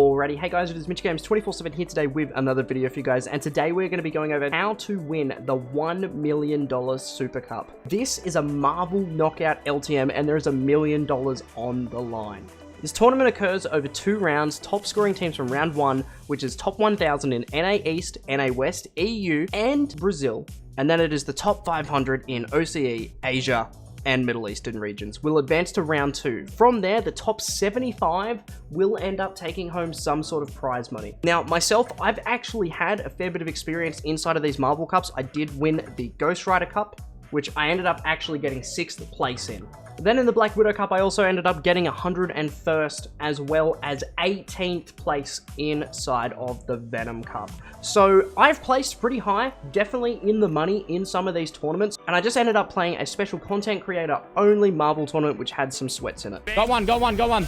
already. Hey guys, it is Mitch Games 24/7 here today with another video for you guys, and today we're going to be going over how to win the $1 million Super Cup. This is a Marvel Knockout LTM, and there is $1 million on the line. This tournament occurs over 2 rounds, top scoring teams from round 1, which is top 1000 in NA East, NA West, EU, and Brazil, and then it is the top 500 in OCE, Asia, and Middle Eastern regions. Will advance to round 2. From there, the top 75 will end up taking home some sort of prize money. Now, myself, I've actually had a fair bit of experience inside of these Marvel Cups. I did win the Ghost Rider Cup, which I ended up actually getting 6th place in. Then in the Black Widow Cup, I also ended up getting 101st as well as 18th place inside of the Venom Cup. So I've placed pretty high, definitely in the money in some of these tournaments, and I just ended up playing a special content creator only Marvel tournament which had some sweats in it. Got one, got one, got one.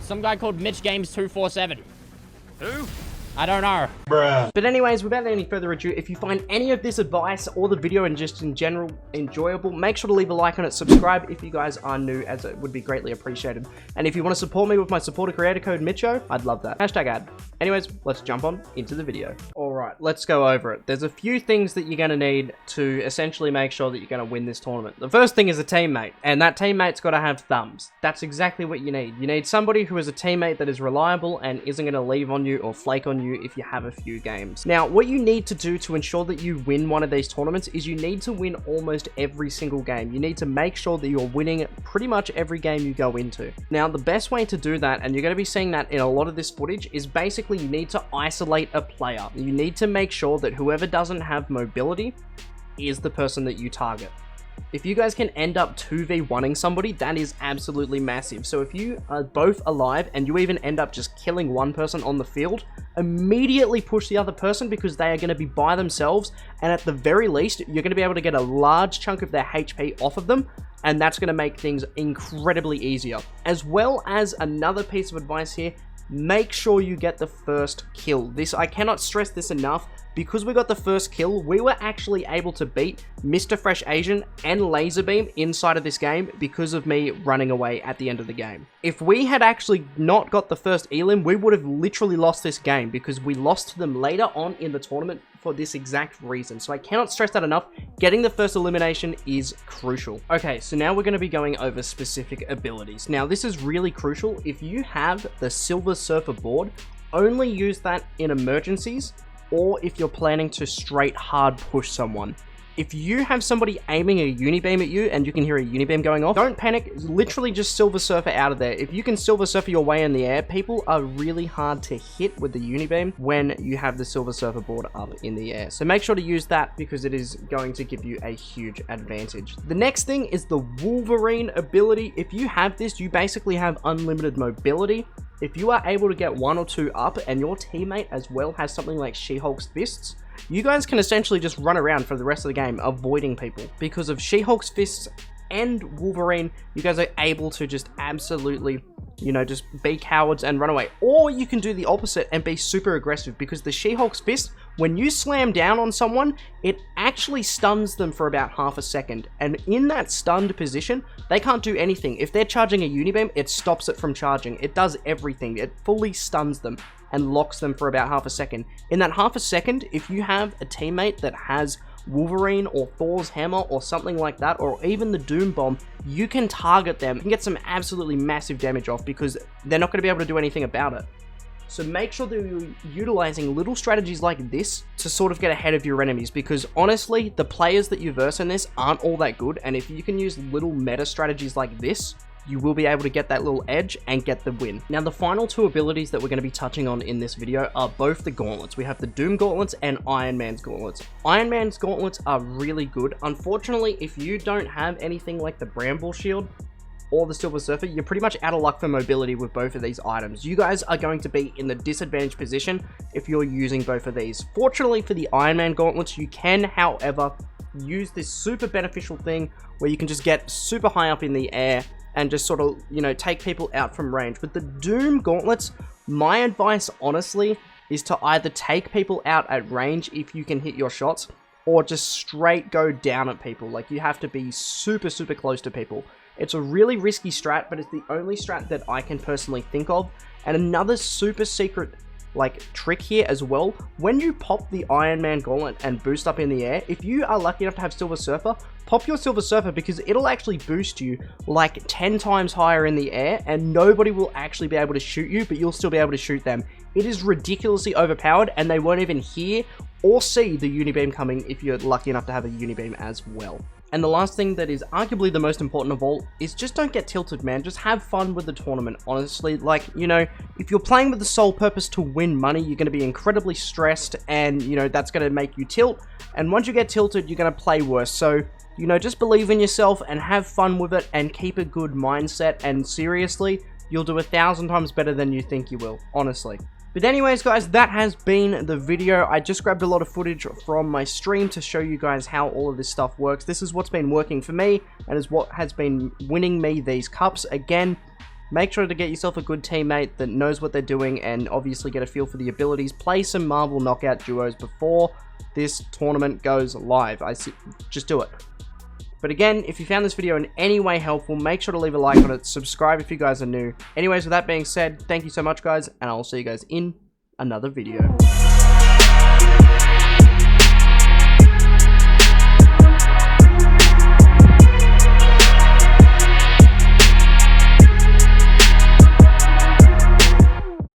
Some guy called Mitch Games 247. Who? I don't know. Bruh. But anyways, without any further ado, if you find any of this advice or the video and just in general enjoyable, make sure to leave a like on it, subscribe if you guys are new, as it would be greatly appreciated. And if you want to support me with my supporter creator code Mitcho, I'd love that. Hashtag ad. Anyways, let's jump on into the video. Alright, let's go over it. There's a few things that you're going to need to essentially make sure that you're going to win this tournament. The first thing is a teammate, and that teammate's got to have thumbs. That's exactly what you need. You need somebody who is a teammate that is reliable and isn't going to leave on you or flake on you if you have a few games. Now, what you need to do to ensure that you win one of these tournaments is you need to win almost every single game. You need to make sure that you're winning pretty much every game you go into. Now, the best way to do that, and you're going to be seeing that in a lot of this footage, is basically you need to isolate a player. You need to make sure that whoever doesn't have mobility is the person that you target. If you guys can end up 2v1ing somebody, that is absolutely massive. So if you are both alive and you even end up just killing one person on the field, immediately push the other person because they are going to be by themselves, and at the very least, you're going to be able to get a large chunk of their HP off of them, and that's going to make things incredibly easier. As well as another piece of advice here, make sure you get the first kill. This, I cannot stress this enough. Because we got the first kill, we were actually able to beat Mr. Fresh Asian and Laserbeam inside of this game because of me running away at the end of the game. If we had actually not got the first elim, we would have literally lost this game because we lost to them later on in the tournament for this exact reason. So I cannot stress that enough. Getting the first elimination is crucial. Okay, so now we're going to be going over specific abilities. Now, this is really crucial. If you have the Silver Surfer board, only use that in emergencies, or if you're planning to straight hard push someone. If you have somebody aiming a unibeam at you and you can hear a unibeam going off, don't panic, literally just Silver Surfer out of there. If you can Silver Surfer your way in the air, people are really hard to hit with the unibeam when you have the Silver Surfer board up in the air. So make sure to use that because it is going to give you a huge advantage. The next thing is the Wolverine ability. If you have this, you basically have unlimited mobility. If you are able to get 1 or 2 up and your teammate as well has something like She-Hulk's fists, you guys can essentially just run around for the rest of the game avoiding people. Because of She-Hulk's fists and Wolverine, you guys are able to just absolutely, you know, just be cowards and run away. Or you can do the opposite and be super aggressive, because the She-Hulk's fist, when you slam down on someone, it actually stuns them for about half a second. And in that stunned position, they can't do anything. If they're charging a unibeam, it stops it from charging. It does everything. It fully stuns them and locks them for about half a second. In that half a second, if you have a teammate that has Wolverine or Thor's hammer or something like that, or even the Doom Bomb, you can target them and get some absolutely massive damage off because they're not going to be able to do anything about it. So make sure that you're utilizing little strategies like this to sort of get ahead of your enemies, because honestly, the players that you verse in this aren't all that good, and if you can use little meta strategies like this, you will be able to get that little edge and get the win. Now, the final 2 abilities that we're going to be touching on in this video are both the gauntlets. We have the Doom Gauntlets and Iron Man's Gauntlets. Iron Man's Gauntlets are really good. Unfortunately, if you don't have anything like the Bramble Shield or the Silver Surfer, you're pretty much out of luck for mobility with both of these items. You guys are going to be in the disadvantaged position if you're using both of these. Fortunately for the Iron Man Gauntlets, you can, however, use this super beneficial thing where you can just get super high up in the air and just sort of, you know, take people out from range. With the Doom Gauntlets, my advice, honestly, is to either take people out at range if you can hit your shots, or just straight go down at people. Like, you have to be super, super close to people. It's a really risky strat, but it's the only strat that I can personally think of. And another super secret trick here as well, when you pop the Iron Man Gauntlet and boost up in the air, if you are lucky enough to have Silver Surfer, pop your Silver Surfer, because it'll actually boost you like 10 times higher in the air, and nobody will actually be able to shoot you, but you'll still be able to shoot them. It is ridiculously overpowered, and they won't even hear or see the Unibeam coming if you're lucky enough to have a Unibeam as well. And the last thing that is arguably the most important of all is just don't get tilted, man. Just have fun with the tournament, honestly. Like, you know, if you're playing with the sole purpose to win money, you're going to be incredibly stressed, and, you know, that's going to make you tilt. And once you get tilted, you're going to play worse. So, you know, just believe in yourself and have fun with it and keep a good mindset. And seriously, you'll do 1,000 times better than you think you will, honestly. But anyways, guys, that has been the video. I just grabbed a lot of footage from my stream to show you guys how all of this stuff works. This is what's been working for me, and is what has been winning me these cups. Again, make sure to get yourself a good teammate that knows what they're doing, and obviously get a feel for the abilities. Play some Marvel Knockout duos before this tournament goes live. Just do it. But again, if you found this video in any way helpful, make sure to leave a like on it, subscribe if you guys are new. Anyways, with that being said, thank you so much, guys, and I'll see you guys in another video.